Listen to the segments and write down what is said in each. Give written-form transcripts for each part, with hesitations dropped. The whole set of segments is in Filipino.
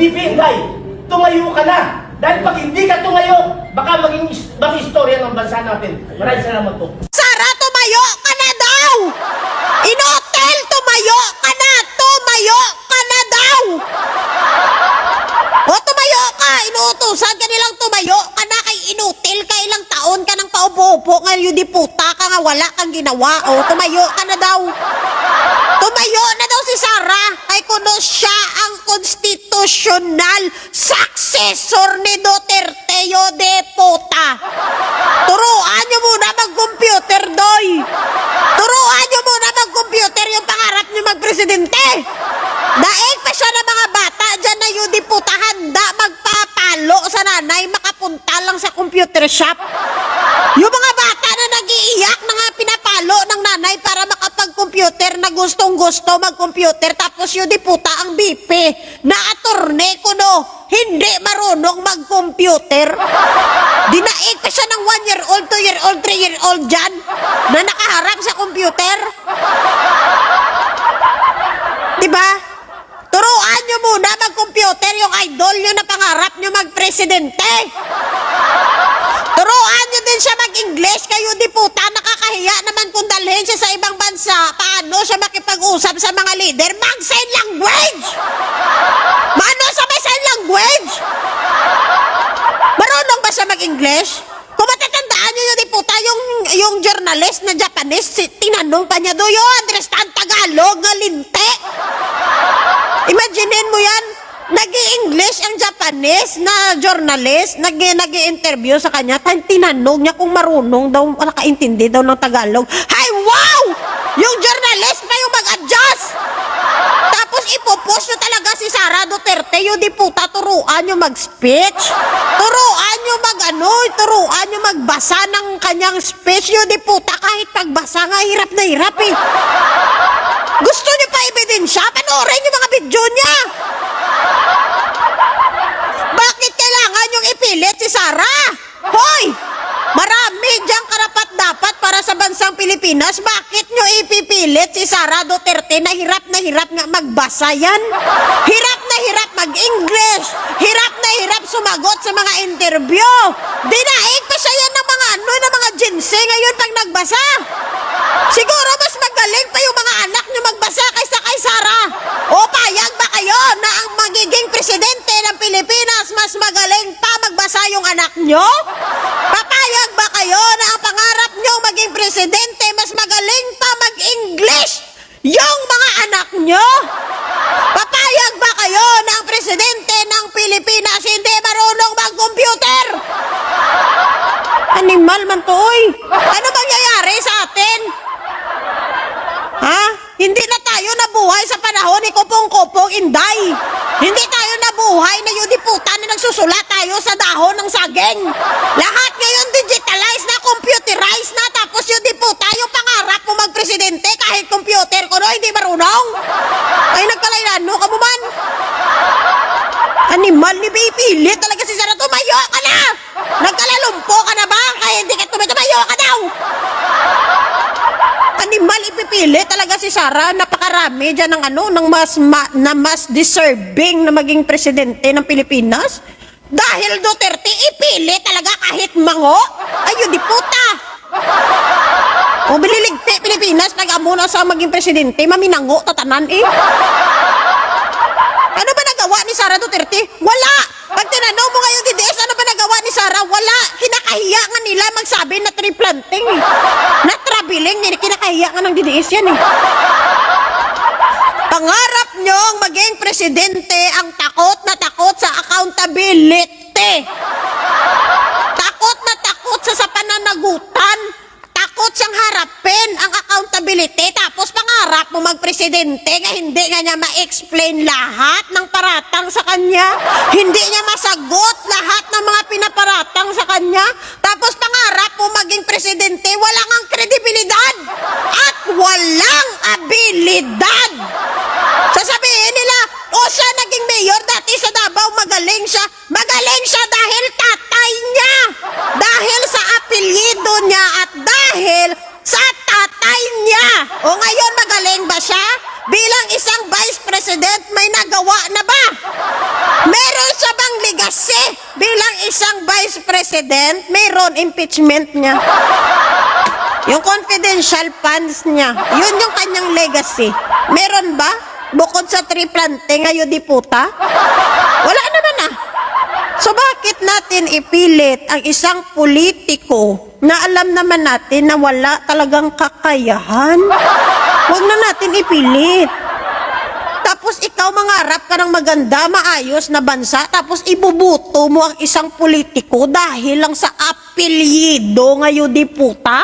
VP Inday, tumayo ka na. Dahil pag hindi ka tumayo, baka maging istorya ng bansa natin. Maraming salamat po. Sara, tumayo ka na daw! Inotel, tumayo ka na! Tumayo ka na daw! O tumayo ka! Inuutusan ka nilang tumayo ka na kay inutil ka ilang taon ka nang paupo-upo ngayon di puta ka nga wala kang ginawa. O tumayo ka na daw! Tumayo na daw si Sara ay kuno siya ang konstitusyonal successor ni Duterte yo de puta. Turuan nyo muna mag-computer, doy. Turuan nyo muna mag-computer yung pangarap nyo mag-presidente. Daig pa siya ng mga bata dyan na yun di puta handa magpapalo sa nanay makapunta lang sa computer shop. Yung mga bata na nag-iiyak na nga pinapalo ng nanay para makapag-computer na gustong-gusto mag-computer tapos yun di puta ang BP na attorney kuno hindi marunong mag-computer. Dinaig pa siya ng 1-year-old, 2-year-old, 3-year-old dyan na nakaharap sa computer. Diba? Turuan nyo muna mag-computer yung idol nyo na pangarap nyo mag-presidente. Turuan nyo din siya mag-English. Kayo di puta, nakakahiya naman kung dalhin siya sa ibang bansa. Paano siya makipag-usap sa mga leader? Mag-sign language! Maano sa may sign language? Marunong ba siya mag-English? Kung matatandaan nyo yun di puta, yung journalist na Japanese, tinanong pa niya do, you understand Tagalog nga linte? Imaginin mo yan, nag-i-English ang Japanese na journalist, nag-i-interview sa kanya, tinanong niya kung marunong daw, nakaintindi daw ng Tagalog. Hay, wow! Yung journalist pa yung mag-adjust! Tapos ipopost nyo talaga si Sara Duterte, yung di puta, turuan nyo mag-speech, turuan nyo turuan nyo magbasa ng kanyang speech, yung di puta, kahit pagbasa nga, hirap na hirap eh. Gusto nyo pa ebidensya? Panoorin yung mga video niya. Bakit kailangan yung ipilit si Sara? Hoy! Marami diyang karapat-dapat para sa bansang Pilipinas. Bakit nyo ipipilit si Sara Duterte na hirap nga magbasa yan? Hirap na hirap mag-English. Hirap na hirap sumagot sa mga interview. Dinaig pa siya yan ng mga jinse ngayon pag nagbasa. Siguro mas magaling pa yung mga anak nyo magbasa kaysa kay Sara. O payag ba kayo na ang magiging presidente ng Pilipinas mas magaling pa magbasa yung anak nyo? Papayag ba kayo na ang pangarap nyo maging presidente mas magaling pa mag-English yung mga anak nyo? Papayag ba kayo na ang presidente ng Pilipinas hindi marunong mag-computer? Animal man to, oy. Ano mangyayari sa atin? Ha? Hindi na tayo nabuhay sa panahon ni Kupong-Kupong Inday. Hindi tayo nabuhay na yung diputa na nagsusulat tayo sa dahon ng saging. Lahat ngayon digitalized na, computerized na, tapos yung diputa, yung pangarap mo magpresidente kahit computer ko no, hindi marunong. Ay nagkalaylano ka mo man. Animal ni Pipili talaga si Sara, tumayo ka na! Nagkalalumpo ka na ba? Kaya hindi ka tumayo ka daw! Animal, ipipili talaga si Sara. Napakarami dyan ng mas deserving na maging presidente ng Pilipinas. Dahil Duterte, ipili talaga kahit mango. Ayun, di puta. O bililigti Pilipinas, nag-amuna sa maging presidente, maminango, tatanan eh. Ano ba nagawa ni Sara Duterte? Wala! Pag tinanong mo ngayon, DDS, ano ba nagawa ni Sara? Wala! Kinakahiya nga nila magsabi na tree planting eh. Na traveling, kinakahiya nga ng DDS yan eh. Pangarap nyong maging presidente ang takot na takot sa accountability. Takot na takot sa pananagutan. Takot siyang harapin ang accountability. Tapos pangarap mo magpresidente nga hindi nga niya ma-explain lahat ng paratang sa kanya. Hindi niya masagot lahat ng mga pinaparatang sa kanya. Tapos pangarap mo maging presidente, walang ang kredibilidad at walang abilidad. Sasabihin nila, o siya naging mayor dati sa Davao, magaling siya. Magaling siya dahil tatay niya. Dahil sa apelyido niya at dahil sa tatay niya. O ngayon magaling ba siya? Bilang isang vice president, may nagawa na ba? Meron siya bang legacy bilang isang vice president? Meron, impeachment niya. Yung confidential funds niya, yun yung kanyang legacy. Meron ba? Bukod sa tree planting, ngayon diputa? Wala naman ah. So bakit natin ipilit ang isang politiko na alam naman natin na wala talagang kakayahan? Huwag na natin ipilit. Tapos ikaw mangarap ka ng maganda, maayos na bansa, tapos ibubuto mo ang isang politiko dahil lang sa apelyido ngayon diputa?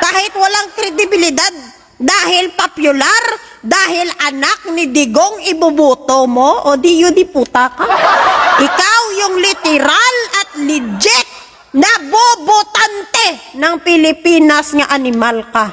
Kahit walang kredibilidad, dahil popular, dahil anak ni Digong ibubuto mo, o di yun diputa ka? Ikaw yung literal at legit na bobotante ng Pilipinas nga animal ka.